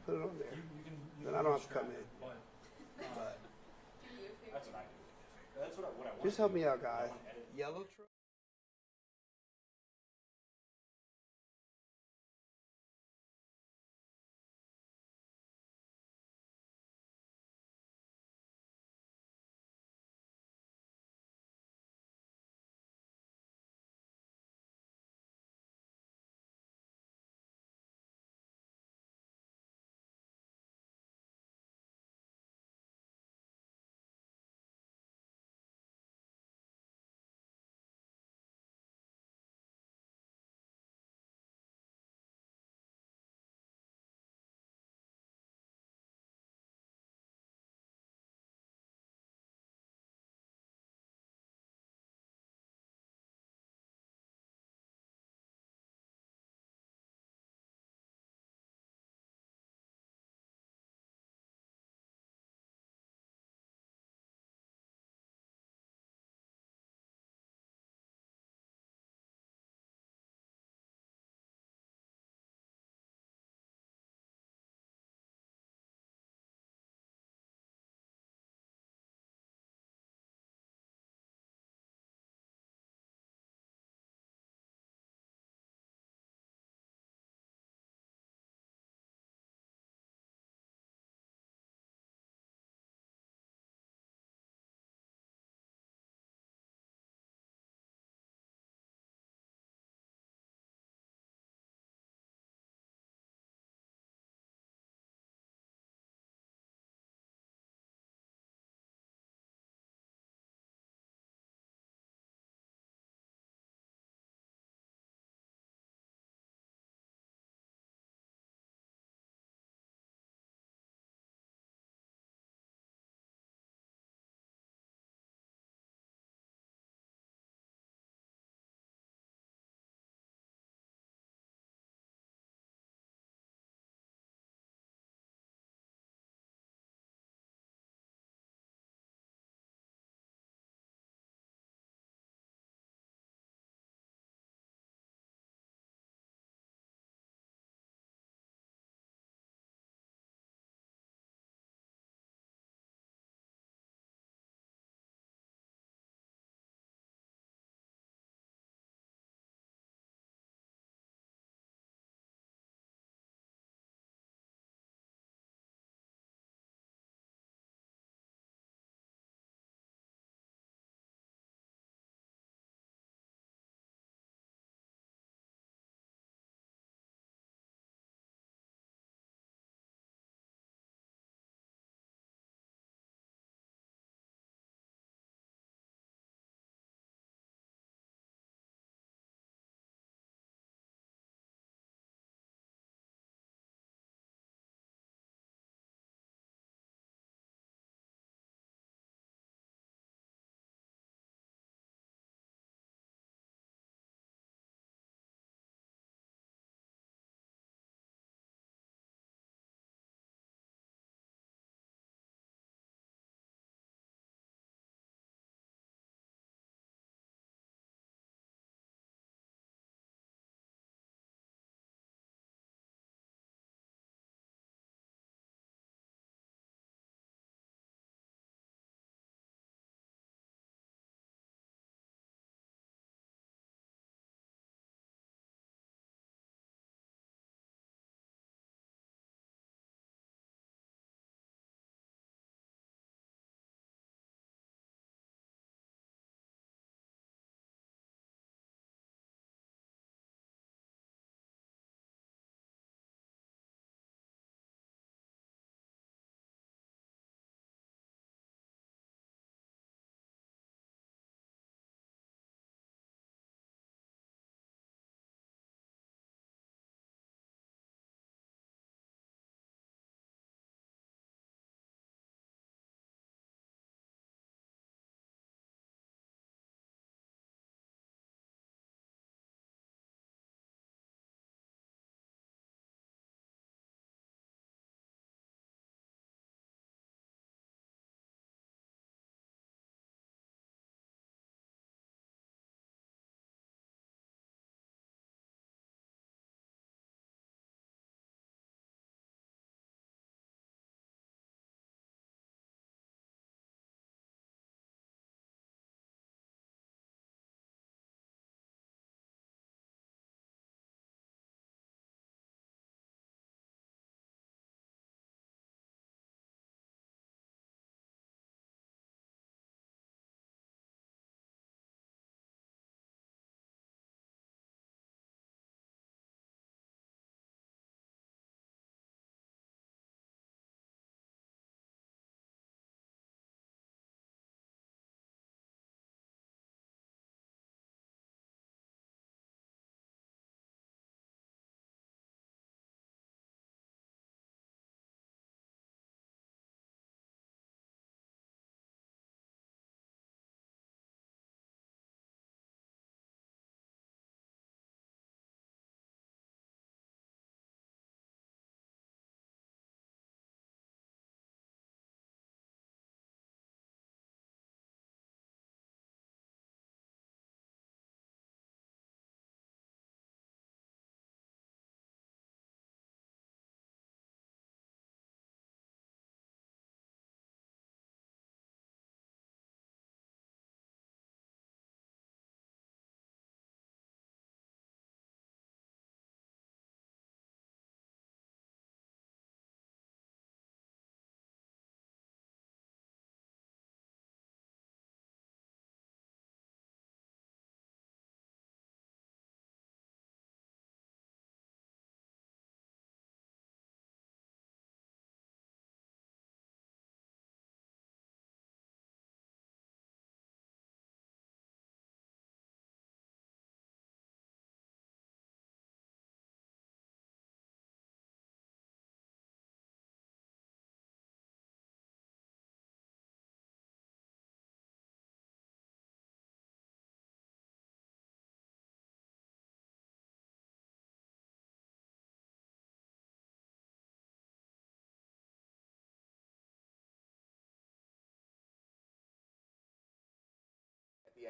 Put it on there. You Then I don't have to come in. But, that's what I do. That's what I want. Just help me out, guys. Yellow truck.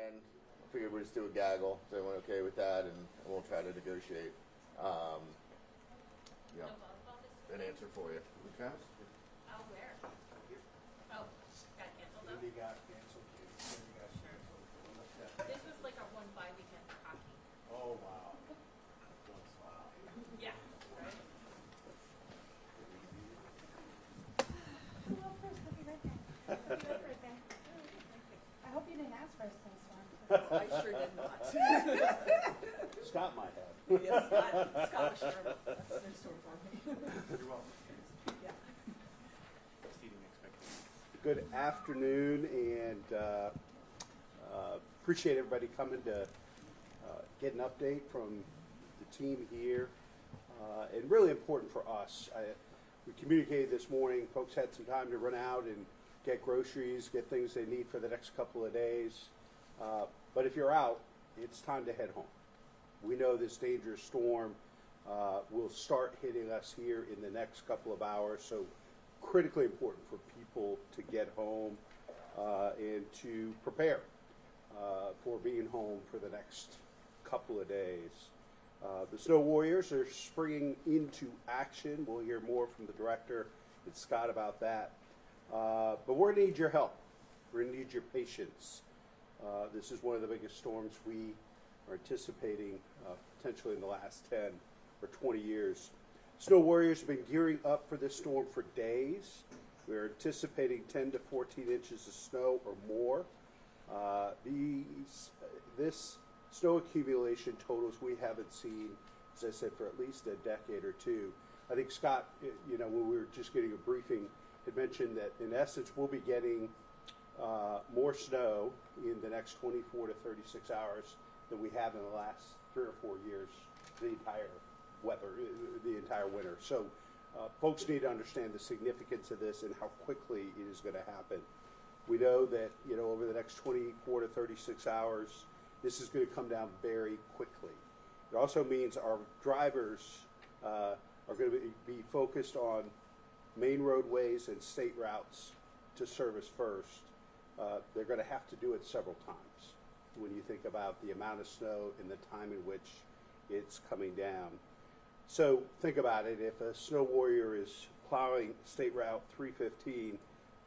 again, I figured we'd just do a gaggle. So I went okay with that, and we'll try to negotiate. Yeah, an answer for you. Okay. Oh, where? Oh, got canceled though? Maybe got canceled. Maybe got canceled. This was like our 1-bye weekend for hockey. Oh, wow. Wow. Yeah. Right? Hello, first. Happy birthday. Happy birthday. I hope you didn't ask for a snowstorm. I sure did not. Scott might have. Yes, Scott was sure that's a snowstorm for me. You're welcome. Yeah. Exceeding expectations. Good afternoon, and appreciate everybody coming to get an update from the team here. And really important for us. We communicated this morning, folks had some time to run out and get groceries, get things they need for the next couple of days. But if you're out, it's time to head home. We know this dangerous storm will start hitting us here in the next couple of hours, so critically important for people to get home and to prepare for being home for the next couple of days. The Snow Warriors are springing into action. We'll hear more from the director and Scott about that. But we're going to need your help. We're going to need your patience. This is one of the biggest storms we are anticipating potentially in the last 10 or 20 years. Snow Warriors have been gearing up for this storm for days. We're anticipating 10 to 14 inches of snow or more. This snow accumulation totals we haven't seen, as I said, for at least a decade or two. I think Scott, when we were just getting a briefing, had mentioned that in essence we'll be getting more snow in the next 24 to 36 hours than we have in the last 3 or 4 years, the entire winter. So folks need to understand the significance of this and how quickly it is going to happen. We know that, over the next 24 to 36 hours, this is going to come down very quickly. It also means our drivers are going to be focused on main roadways and state routes to service first. They're going to have to do it several times when you think about the amount of snow and the time in which it's coming down. So think about it. If a Snow Warrior is plowing State Route 315,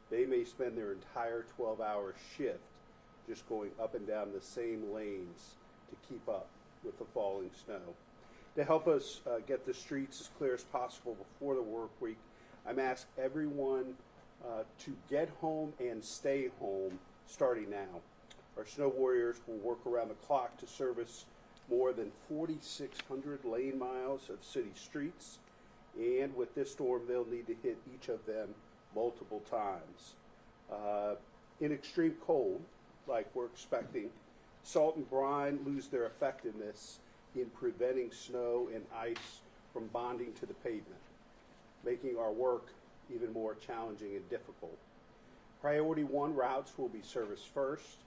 they may spend their entire 12-hour shift just going up and down the same lanes to keep up with the falling snow. To help us get the streets as clear as possible before the work week, I'm asked everyone to get home and stay home starting now. Our Snow Warriors will work around the clock to service more than 4,600 lane miles of city streets, and with this storm they'll need to hit each of them multiple times. In extreme cold, like we're expecting, salt and brine lose their effectiveness in preventing snow and ice from bonding to the pavement, making our work even more challenging and difficult. Priority 1 routes will be serviced first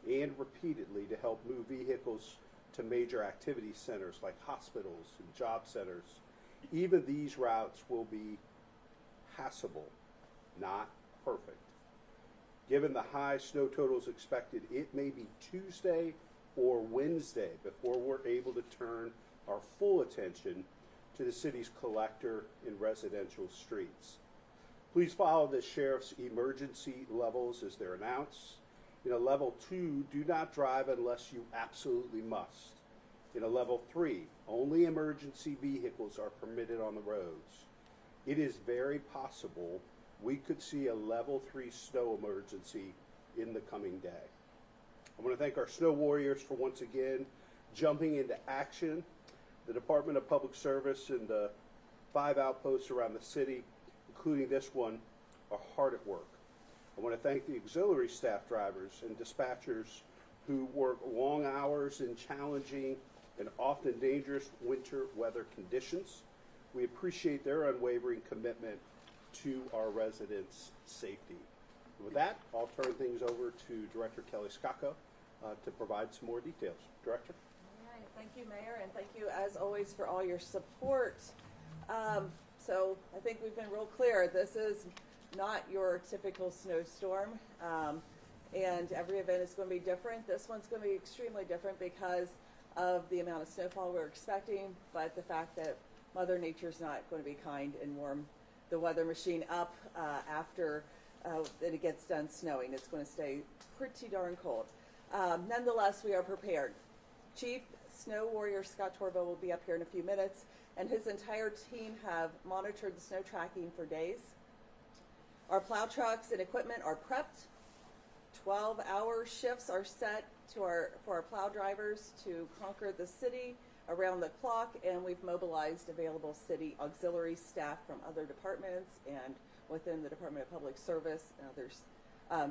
and repeatedly to help move vehicles to major activity centers like hospitals and job centers. Even these routes will be passable, not perfect. Given the high snow totals expected, it may be Tuesday or Wednesday before we're able to turn our full attention to the city's collector and residential streets. Please follow the sheriff's emergency levels as they're announced. In a level 2, do not drive unless you absolutely must. In a level 3, only emergency vehicles are permitted on the roads. It is very possible we could see a level 3 snow emergency in the coming day. I want to thank our Snow Warriors for once again jumping into action. The Department of Public Service and the 5 outposts around the city, including this one, are hard at work. I want to thank the auxiliary staff drivers and dispatchers who work long hours in challenging and often dangerous winter weather conditions. We appreciate their unwavering commitment to our residents' safety. With that, I'll turn things over to Director Kelly Scacco to provide some more details. Director? All right, thank you, Mayor, and thank you, as always, for all your support. So I think we've been real clear. This is not your typical snowstorm. And every event is going to be different. This one's going to be extremely different because of the amount of snowfall we're expecting, but the fact that Mother Nature's not going to be kind and warm the weather machine up after it gets done snowing. It's going to stay pretty darn cold. Nonetheless, we are prepared. Chief Snow Warrior Scott Torville will be up here in a few minutes, and his entire team have monitored the snow tracking for days. Our plow trucks and equipment are prepped. 12-hour shifts are set for our plow drivers to conquer the city around the clock, and we've mobilized available city auxiliary staff from other departments and within the Department of Public Service and others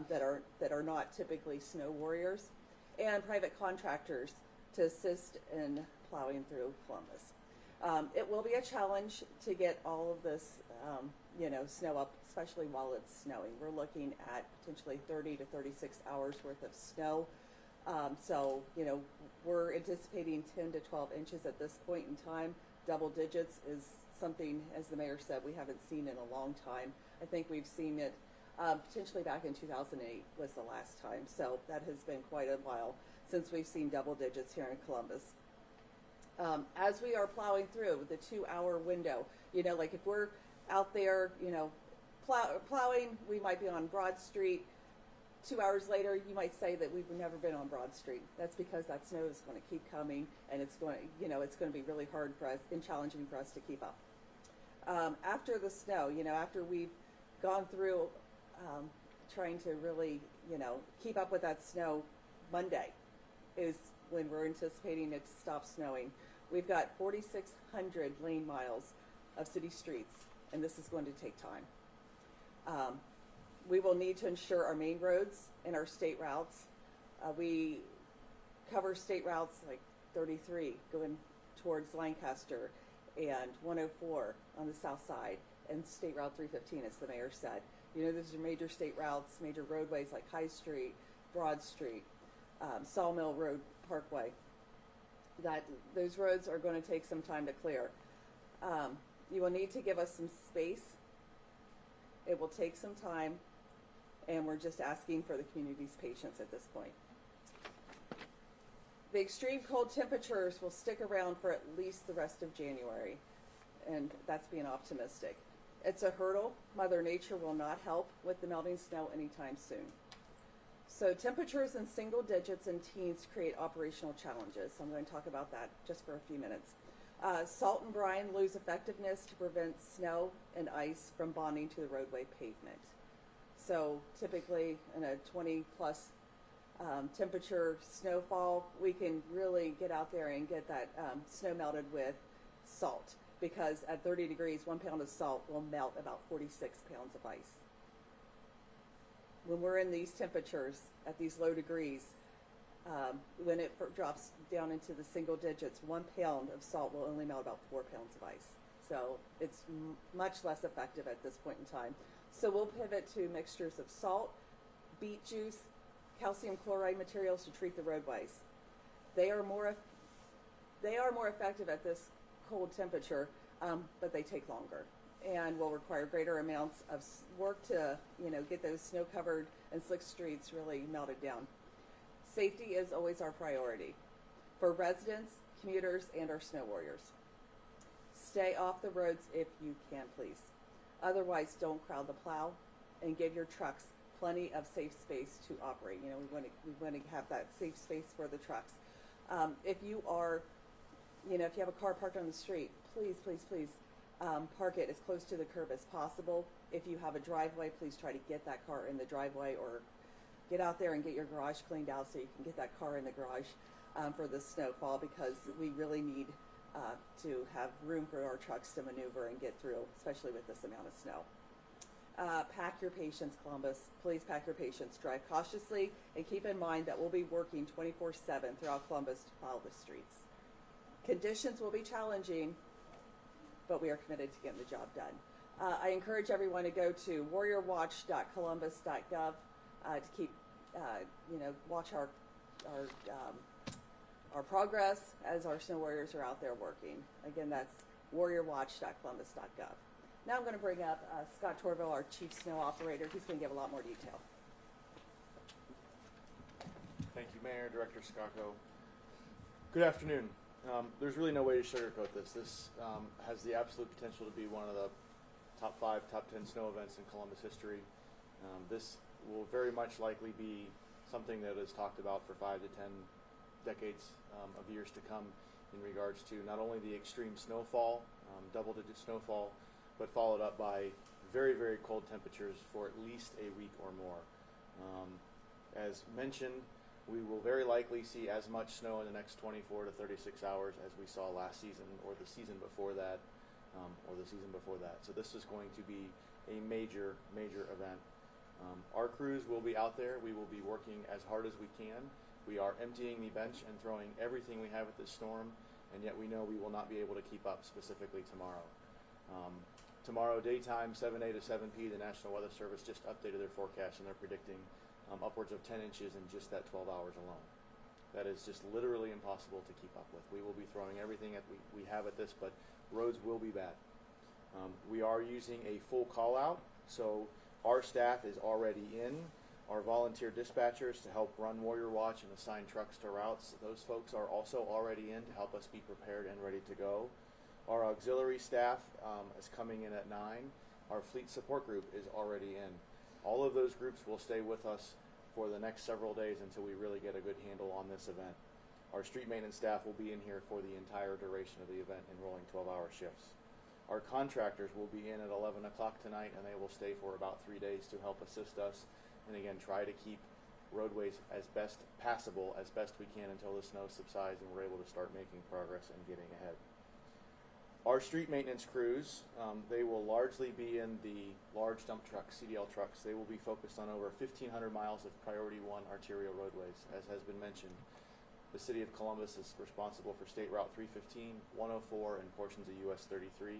that are not typically snow warriors, and private contractors to assist in plowing through Columbus. It will be a challenge to get all of this snow up, especially while it's snowing. We're looking at potentially 30 to 36 hours worth of snow. So we're anticipating 10 to 12 inches at this point in time. Double digits is something, as the mayor said, we haven't seen in a long time. I think we've seen it potentially back in 2008 was the last time. So that has been quite a while since we've seen double digits here in Columbus. As we are plowing through the 2-hour window, like if we're out there, plowing, we might be on Broad Street. 2 hours later, you might say that we've never been on Broad Street. That's because that snow is going to keep coming, and it's going to be really hard for us and challenging for us to keep up. After the snow, after we've gone through trying to really, keep up with that snow, Monday is when we're anticipating it to stop snowing. We've got 4,600 lane miles of city streets, and this is going to take time. We will need to ensure our main roads and our state routes. We cover state routes like 33 going towards Lancaster and 104 on the south side, and State Route 315, as the mayor said. Those are major state routes, major roadways like High Street, Broad Street, Sawmill Road Parkway. Those roads are going to take some time to clear. You will need to give us some space. It will take some time, and we're just asking for the community's patience at this point. The extreme cold temperatures will stick around for at least the rest of January, and that's being optimistic. It's a hurdle. Mother Nature will not help with the melting snow anytime soon. So temperatures in single digits and teens create operational challenges. So I'm going to talk about that just for a few minutes. Salt and brine lose effectiveness to prevent snow and ice from bonding to the roadway pavement. So typically in a 20 plus temperature snowfall, we can really get out there and get that snow melted with salt, because at 30 degrees, 1 pound of salt will melt about 46 pounds of ice. When we're in these temperatures at these low degrees, when it drops down into the single digits, 1 pound of salt will only melt about 4 pounds of ice. So it's much less effective at this point in time. So we'll pivot to mixtures of salt, beet juice, calcium chloride materials to treat the roadways. They are more effective at this cold temperature, but they take longer and will require greater amounts of work to get those snow-covered and slick streets really melted down. Safety is always our priority for residents, commuters, and our snow warriors. Stay off the roads if you can, please. Otherwise, don't crowd the plow, and give your trucks plenty of safe space to operate. We want to have that safe space for the trucks. If you have a car parked on the street, please park it as close to the curb as possible. If you have a driveway, please try to get that car in the driveway, or get out there and get your garage cleaned out so you can get that car in the garage for the snowfall, because we really need to have room for our trucks to maneuver and get through, especially with this amount of snow. Pack your patience, Columbus. Please pack your patience. Drive cautiously, and keep in mind that we'll be working 24/7 throughout Columbus to plow the streets. Conditions will be challenging, but we are committed to getting the job done. I encourage everyone to go to warriorwatch.columbus.gov to keep, watch our progress as our snow warriors are out there working. Again, that's warriorwatch.columbus.gov. Now I'm going to bring up Scott Torville, our chief snow operator. He's going to give a lot more detail. Thank you, Mayor, Director Skako. Good afternoon. There's really no way to sugarcoat this. This has the absolute potential to be one of the top 5, top 10 snow events in Columbus history. This will very much likely be something that is talked about for 5 to 10 decades of years to come in regards to not only the extreme snowfall, double-digit snowfall, but followed up by very, very cold temperatures for at least a week or more. As mentioned, we will very likely see as much snow in the next 24 to 36 hours as we saw last season or the season before that, So this is going to be a major, major event. Our crews will be out there. We will be working as hard as we can. We are emptying the bench and throwing everything we have at this storm, and yet we know we will not be able to keep up specifically tomorrow. Tomorrow daytime, 7 a to 7 p, the National Weather Service just updated their forecast, and they're predicting upwards of 10 inches in just that 12 hours alone. That is just literally impossible to keep up with. We will be throwing everything that we have at this, but roads will be bad. We are using a full call out, so our staff is already in. Our volunteer dispatchers to help run Warrior Watch and assign trucks to routes, those folks are also already in to help us be prepared and ready to go. Our auxiliary staff is coming in at 9. Our fleet support group is already in. All of those groups will stay with us for the next several days until we really get a good handle on this event. Our street maintenance staff will be in here for the entire duration of the event in rolling 12-hour shifts. Our contractors will be in at 11 o'clock tonight, and they will stay for about 3 days to help assist us and again try to keep roadways as best passable as best we can until the snow subsides and we're able to start making progress and getting ahead. Our street maintenance crews, they will largely be in the large dump trucks, CDL trucks. They will be focused on over 1,500 miles of Priority 1 arterial roadways. As has been mentioned, the City of Columbus is responsible for State Route 315, 104, and portions of US 33,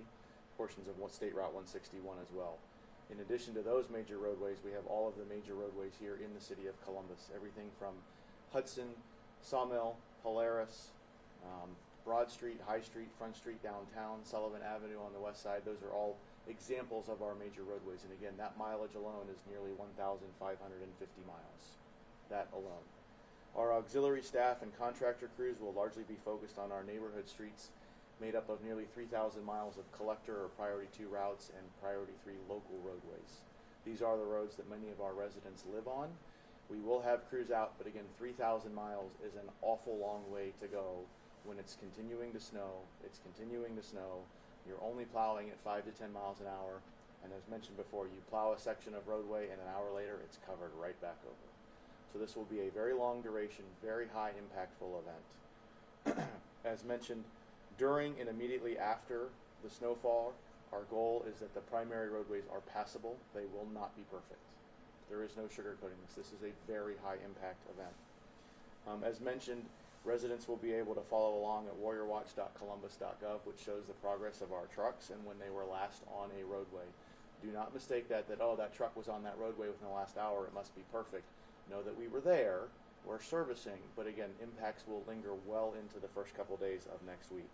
portions of State Route 161 as well. In addition to those major roadways, we have all of the major roadways here in the City of Columbus. Everything from Hudson, Sawmill, Polaris, Broad Street, High Street, Front Street, downtown, Sullivan Avenue on the west side. Those are all examples of our major roadways. And again, that mileage alone is nearly 1,550 miles. That alone. Our auxiliary staff and contractor crews will largely be focused on our neighborhood streets, made up of nearly 3,000 miles of collector or Priority 2 routes and Priority 3 local roadways. These are the roads that many of our residents live on. We will have crews out, but again, 3,000 miles is an awful long way to go. When it's continuing to snow, you're only plowing at 5 to 10 miles an hour, and as mentioned before, you plow a section of roadway and an hour later it's covered right back over. So this will be a very long duration, very high impactful event. As mentioned, during and immediately after the snowfall, our goal is that the primary roadways are passable. They will not be perfect. There is no sugarcoating this. This is a very high impact event. As mentioned, residents will be able to follow along at warriorwatch.columbus.gov, which shows the progress of our trucks and when they were last on a roadway. Do not mistake that that truck was on that roadway within the last hour, it must be perfect. Know that we were there, we're servicing, but again, impacts will linger well into the first couple days of next week.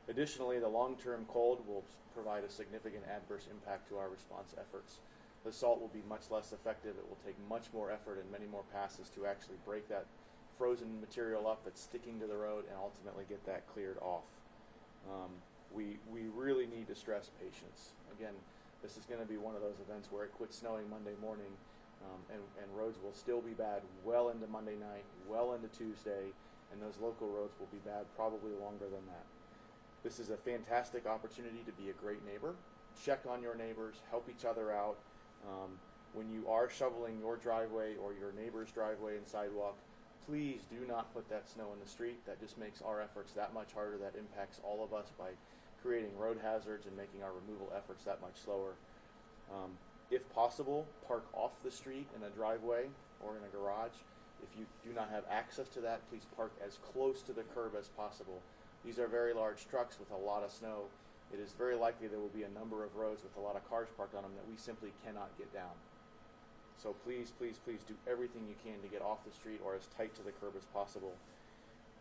Additionally, the long-term cold will provide a significant adverse impact to our response efforts. The salt will be much less effective. It will take much more effort and many more passes to actually break that frozen material up that's sticking to the road and ultimately get that cleared off. We really need to stress patience. Again, this is going to be one of those events where it quits snowing Monday morning and roads will still be bad well into Monday night, well into Tuesday, and those local roads will be bad probably longer than that. This is a fantastic opportunity to be a great neighbor. Check on your neighbors, help each other out. When you are shoveling your driveway or your neighbor's driveway and sidewalk, please do not put that snow in the street. That just makes our efforts that much harder. That impacts all of us by creating road hazards and making our removal efforts that much slower. If possible, park off the street in a driveway or in a garage. If you do not have access to that, please park as close to the curb as possible. These are very large trucks with a lot of snow. It is very likely there will be a number of roads with a lot of cars parked on them that we simply cannot get down. So please, please, please do everything you can to get off the street or as tight to the curb as possible.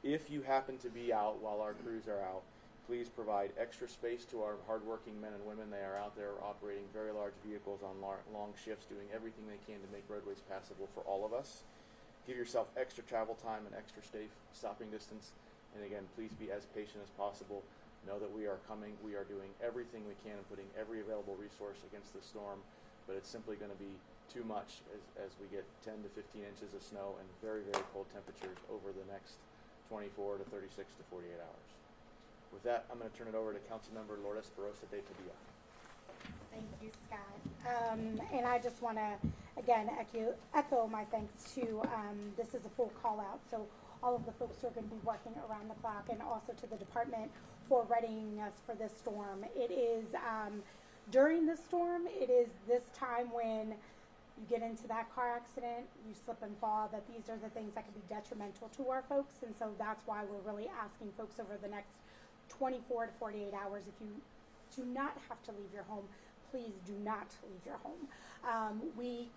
If you happen to be out while our crews are out, please provide extra space to our hardworking men and women. They are out there operating very large vehicles on long shifts, doing everything they can to make roadways passable for all of us. Give yourself extra travel time and extra stopping distance. And again, please be as patient as possible. Know that we are coming. We are doing everything we can and putting every available resource against the storm, but it's simply going to be too much as we get 10 to 15 inches of snow and very, very cold temperatures over the next 24 to 36 to 48 hours. With that, I'm going to turn it over to Councilmember Lourdes Barosa de Padilla. Thank you, Scott. And I just want to, again, echo my thanks to, this is a full call out, so all of the folks who are going to be working around the clock, and also to the department for readying us for this storm. It is, during the storm, it is this time when you get into that car accident, you slip and fall, that these are the things that can be detrimental to our folks, and so that's why we're really asking folks over the next 24 to 48 hours, if you do not have to leave your home, please do not leave your home.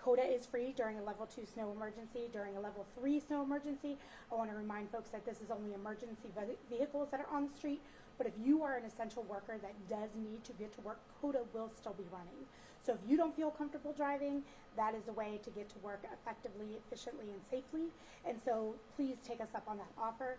CODA is free during a level 2 snow emergency. During a level 3 snow emergency, I want to remind folks that this is only emergency vehicles that are on the street, but if you are an essential worker that does need to get to work, CODA will still be running. So if you don't feel comfortable driving, that is a way to get to work effectively, efficiently, and safely. And so please take us up on that offer.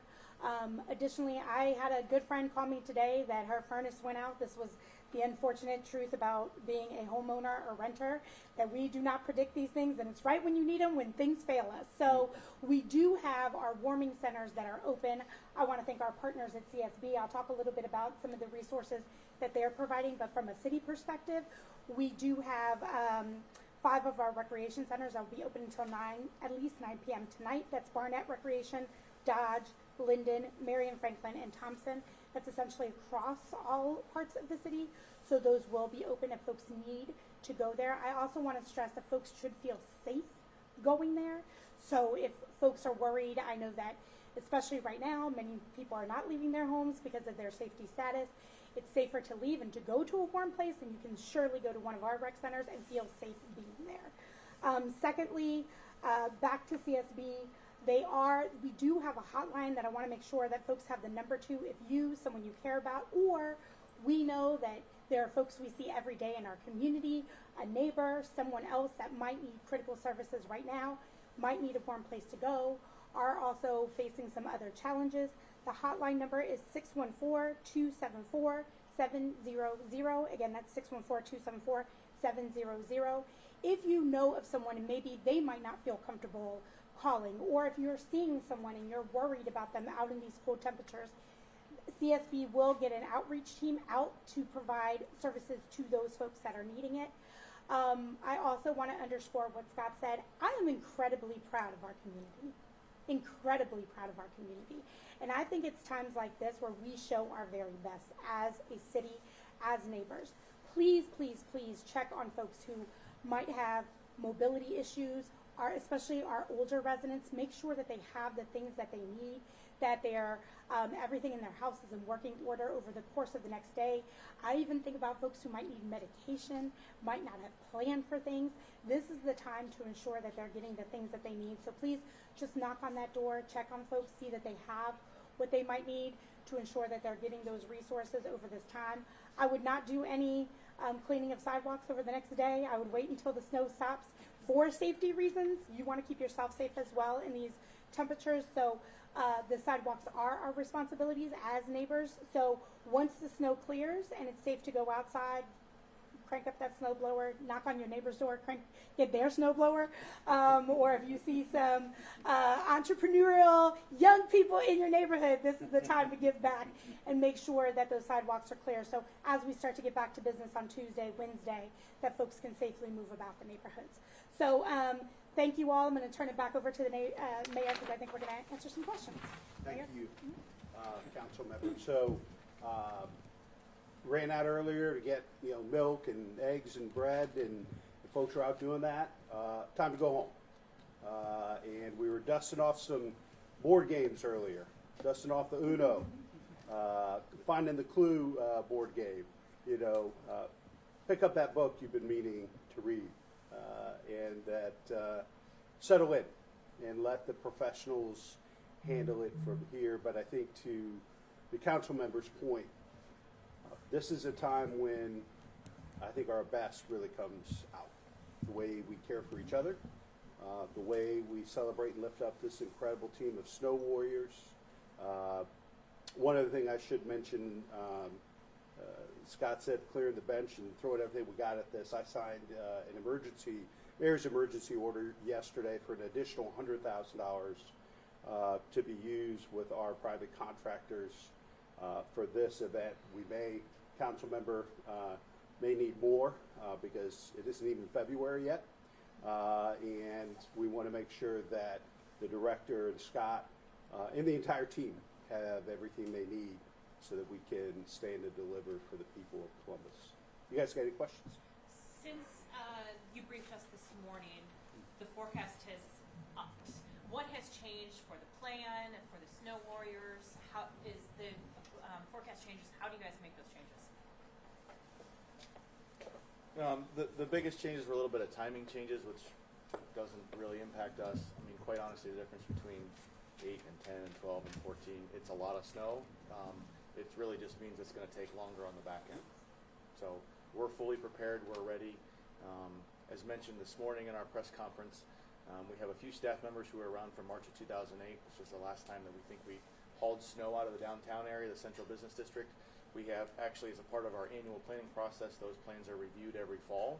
Additionally, I had a good friend call me today that her furnace went out. This was the unfortunate truth about being a homeowner or renter, that we do not predict these things, and it's right when you need them when things fail us. So we do have our warming centers that are open. I want to thank our partners at CSB. I'll talk a little bit about some of the resources that they're providing, but from a city perspective, we do have 5 of our recreation centers that will be open until at least 9 p.m. tonight. That's Barnett Recreation, Dodge, Linden, Marion Franklin, and Thompson. That's essentially across all parts of the city. So those will be open if folks need to go there. I also want to stress that folks should feel safe going there. So if folks are worried, I know that especially right now, many people are not leaving their homes because of their safety status. It's safer to leave and to go to a warm place, and you can surely go to one of our rec centers and feel safe being there. Secondly, back to CSB. We do have a hotline that I want to make sure that folks have the number to if someone you care about, or we know that there are folks we see every day in our community, a neighbor, someone else that might need critical services right now, might need a warm place to go, are also facing some other challenges. The hotline number is 614-274-700. Again, that's 614-274-700. If you know of someone and maybe they might not feel comfortable calling, or if you're seeing someone and you're worried about them out in these cold temperatures, CSB will get an outreach team out to provide services to those folks that are needing it. I also want to underscore what Scott said. I am incredibly proud of our community. Incredibly proud of our community. And I think it's times like this where we show our very best as a city, as neighbors. Please, please, please check on folks who might have mobility issues, especially our older residents. Make sure that they have the things that they need, that everything in their house is in working order over the course of the next day. I even think about folks who might need medication, might not have planned for things. This is the time to ensure that they're getting the things that they need. So please just knock on that door, check on folks, see that they have what they might need to ensure that they're getting those resources over this time. I would not do any cleaning of sidewalks over the next day. I would wait until the snow stops for safety reasons. You want to keep yourself safe as well in these temperatures. So the sidewalks are our responsibilities as neighbors. So once the snow clears and it's safe to go outside, crank up that snow blower, knock on your neighbor's door, get their snow blower. Or if you see some entrepreneurial young people in your neighborhood, this is the time to give back and make sure that those sidewalks are clear. So as we start to get back to business on Tuesday, Wednesday, that folks can safely move about the neighborhoods. So thank you all. I'm going to turn it back over to the mayor because I think we're going to answer some questions. Thank Mayor? you, council member. So ran out earlier to get milk and eggs and bread, and the folks are out doing that. Time to go home. And we were dusting off some board games earlier, dusting off the Uno, finding the Clue board game. Pick up that book you've been meaning to read, and that settle in and let the professionals handle it from here. But I think to the council member's point, this is a time when I think our best really comes out. The way we care for each other, the way we celebrate and lift up this incredible team of snow warriors. One other thing I should mention, Scott said clearing the bench and throwing everything we got at this. I signed an mayor's emergency order yesterday for an additional $100,000 to be used with our private contractors for this event. Council member may need more because it isn't even February yet. And we want to make sure that the director and Scott and the entire team have everything they need so that we can stand and deliver for the people of Columbus. You guys got any questions? Since you briefed us this morning, the forecast has upped. What has changed for the plan, for the snow warriors? How is the forecast changes? How do you guys make those changes? The biggest changes were a little bit of timing changes, which doesn't really impact us. I mean, quite honestly, the difference between 8 and 10 and 12 and 14, it's a lot of snow. It really just means it's going to take longer on the back end. So we're fully prepared. We're ready. As mentioned this morning in our press conference, we have a few staff members who were around from March of 2008, which is the last time that we think we hauled snow out of the downtown area, the central business district. We have actually, as a part of our annual planning process, those plans are reviewed every fall.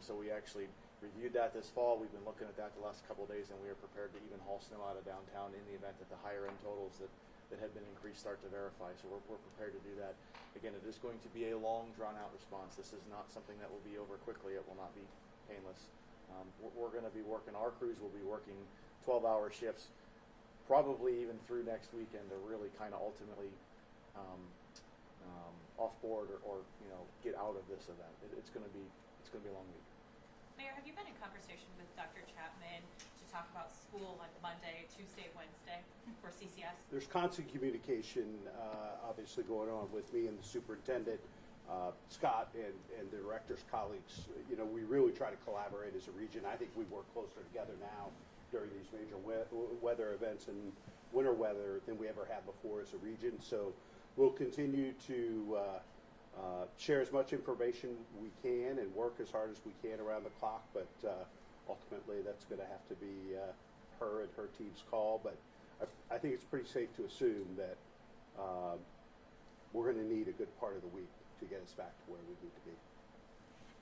So we actually reviewed that this fall. We've been looking at that the last couple of days, and we are prepared to even haul snow out of downtown in the event that the higher end totals that had been increased start to verify. So we're prepared to do that. Again, it is going to be a long, drawn-out response. This is not something that will be over quickly. It will not be painless. We're going to be working, our crews will be working 12-hour shifts, probably even through next weekend to really kind of ultimately off board or get out of this event. It's going to be a long week. Mayor, have you been in conversation with Dr. Chapman to talk about school on Monday, Tuesday, Wednesday for CCS? There's constant communication, obviously, going on with me and the superintendent, Scott, and the director's colleagues. We really try to collaborate as a region. I think we work closer together now during these major weather events and winter weather than we ever have before as a region. So we'll continue to share as much information we can and work as hard as we can around the clock, but ultimately that's going to have to be her and her team's call. But I think it's pretty safe to assume that we're going to need a good part of the week to get us back to where we need to be.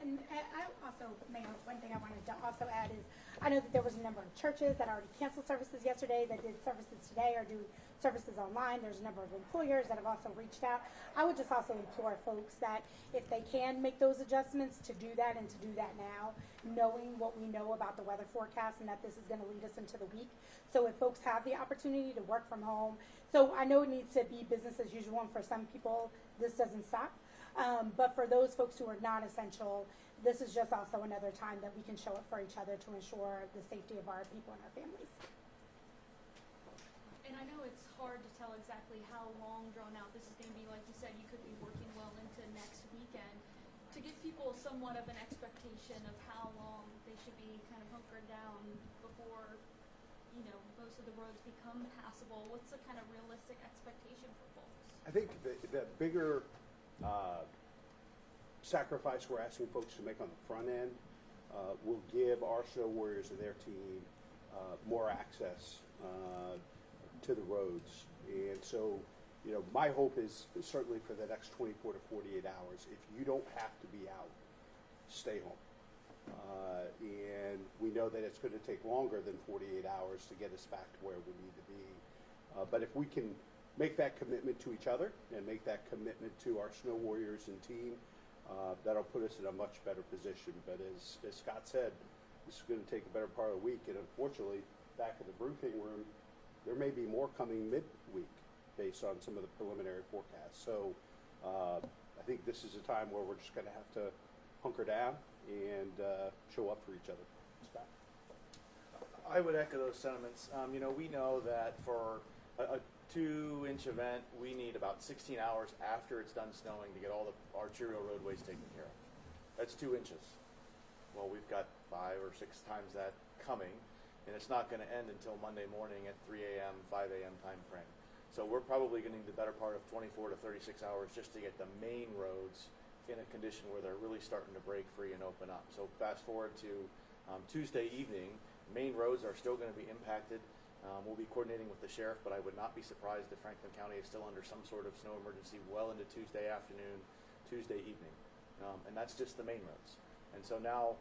And I also, Mayor, one thing I wanted to also add is I know that there was a number of churches that already canceled services yesterday that did services today or do services online. There's a number of employers that have also reached out. I would just also implore folks that if they can make those adjustments to do that and to do that now, knowing what we know about the weather forecast and that this is going to lead us into the week. So if folks have the opportunity to work from home, so I know it needs to be business as usual, and for some people this doesn't stop. But for those folks who are not essential, this is just also another time that we can show up for each other to ensure the safety of our people and our families. And I know it's hard to tell exactly how long drawn out this is going to be. Like you said, you could be working well into next weekend. To give people somewhat of an expectation of how long they should be kind of hunkered down before, most of the roads become passable, what's the kind of realistic expectation for folks? I think the bigger sacrifice we're asking folks to make on the front end will give our snow warriors and their team more access to the roads. And so, my hope is certainly for the next 24 to 48 hours, if you don't have to be out, stay home. And we know that it's going to take longer than 48 hours to get us back to where we need to be. But if we can make that commitment to each other and make that commitment to our snow warriors and team, that'll put us in a much better position. But as Scott said, this is going to take a better part of the week. And unfortunately, back in the briefing room, there may be more coming midweek based on some of the preliminary forecasts. So I think this is a time where we're just going to have to hunker down and show up for each other. Scott? I would echo those sentiments. We know that for a 2-inch event, we need about 16 hours after it's done snowing to get all the arterial roadways taken care of. That's 2 inches. Well, we've got 5 or 6 times that coming, and it's not going to end until Monday morning at 3 a.m., 5 a.m. time frame. So we're probably going to need the better part of 24 to 36 hours just to get the main roads in a condition where they're really starting to break free and open up. So fast forward to Tuesday evening, Main roads are still going to be impacted. We'll be coordinating with the sheriff, but I would not be surprised if Franklin County is still under some sort of snow emergency well into Tuesday afternoon, Tuesday evening. And that's just the main roads. And so now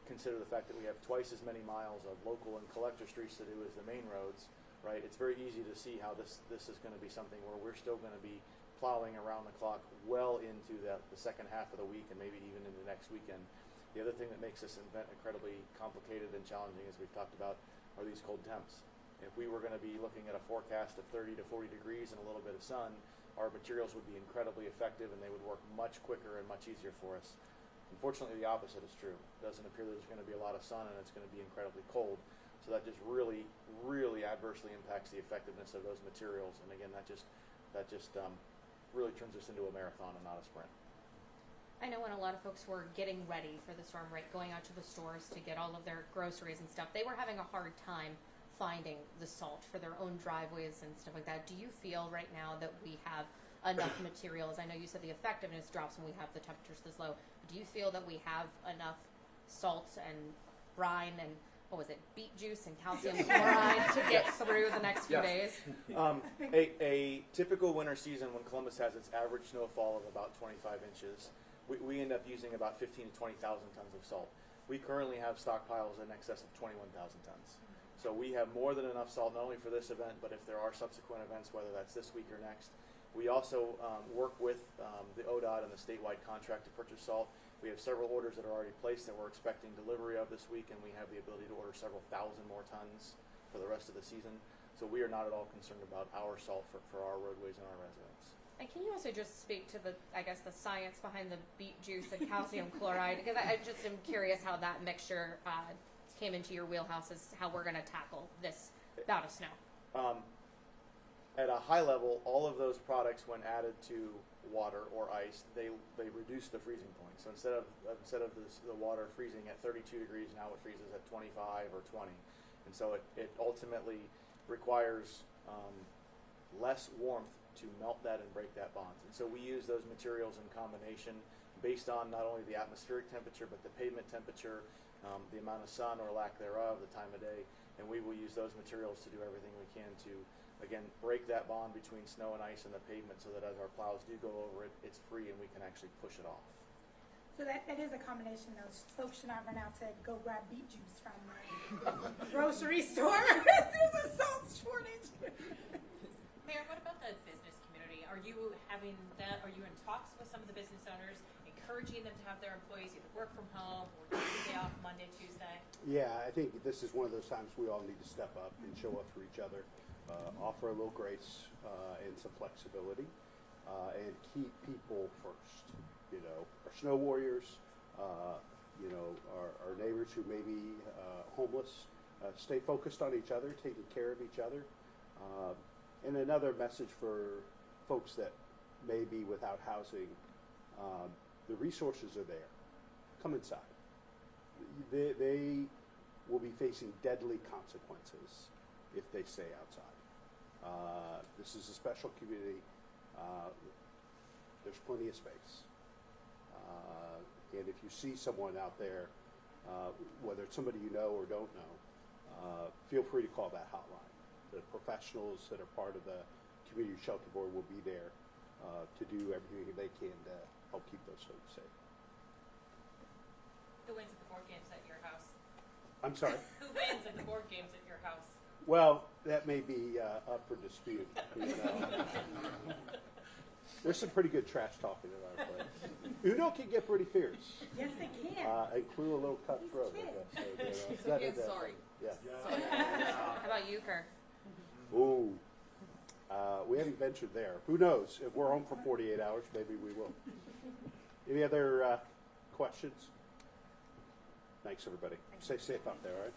consider the fact that we have twice as many miles of local and collector streets to do as the main roads, right? It's very easy to see how this is going to be something where we're still going to be plowing around the clock well into the second half of the week and maybe even into next weekend. The other thing that makes this event incredibly complicated and challenging, as we've talked about, are these cold temps. If we were going to be looking at a forecast of 30 to 40 degrees and a little bit of sun, our materials would be incredibly effective and they would work much quicker and much easier for us. Unfortunately, the opposite is true. It doesn't appear there's going to be a lot of sun and it's going to be incredibly cold. So that just really, really adversely impacts the effectiveness of those materials. And again, that just really turns us into a marathon and not a sprint. I know when a lot of folks were getting ready for the storm, right, going out to the stores to get all of their groceries and stuff, they were having a hard time finding the salt for their own driveways and stuff like that. Do you feel right now that we have enough materials? I know you said the effectiveness drops when we have the temperatures this low. Do you feel that we have enough salt and brine and what was it, beet juice and calcium chloride to get through the next few days? A typical winter season when Columbus has its average snowfall of about 25 inches, we end up using about 15 to 20,000 tons of salt. We currently have stockpiles in excess of 21,000 tons. So we have more than enough salt, not only for this event, but if there are subsequent events, whether that's this week or next. We also work with the ODOT and the statewide contract to purchase salt. We have several orders that are already placed that we're expecting delivery of this week, and we have the ability to order several thousand more tons for the rest of the season. So we are not at all concerned about our salt for our roadways and our residents. And can you also just speak to the science behind the beet juice and calcium chloride? Because I just am curious how that mixture came into your wheelhouse as how we're going to tackle this bout of snow. At a high level, all of those products, when added to water or ice, they reduce the freezing point. So instead of the water freezing at 32 degrees, now it freezes at 25 or 20. And so it ultimately requires less warmth to melt that and break that bond. And so we use those materials in combination based on not only the atmospheric temperature, but the pavement temperature, the amount of sun or lack thereof, the time of day, and we will use those materials to do everything we can to, again, break that bond between snow and ice and the pavement so that as our plows do go over it, it's free and we can actually push it off. So that is a combination. Those folks should not run out to go grab beet juice from the grocery store. There's a salt shortage. Mayor, what about the business community? Are you having that? Are you in talks with some of the business owners, encouraging them to have their employees either work from home or take a day off Monday, Tuesday? Yeah, I think this is one of those times we all need to step up and show up for each other, offer a little grace and some flexibility, and keep people first. You know, our snow warriors, you know, our neighbors who may be homeless, stay focused on each other, taking care of each other. And another message for folks that may be without housing, the resources are there. Come inside. They will be facing deadly consequences if they stay outside. This is a special community. There's plenty of space. And if you see someone out there, whether it's somebody you know or don't know, feel free to call that hotline. The professionals that are part of the Community Shelter Board will be there to do everything they can to help keep those folks safe. Who wins at the board games at your house? I'm sorry? Who wins at the board games at your house? Well, that may be up for dispute. You know. There's some pretty good trash talking at our place. Uno can get pretty fierce. Yes, it can. Include a little cutthroat. I guess. So, you know, Sorry. Yeah. How about you, Kerr? Ooh. We haven't ventured there. Who knows? If we're home for 48 hours, maybe we will. Any other questions? Thanks, everybody. Stay safe out there, all right?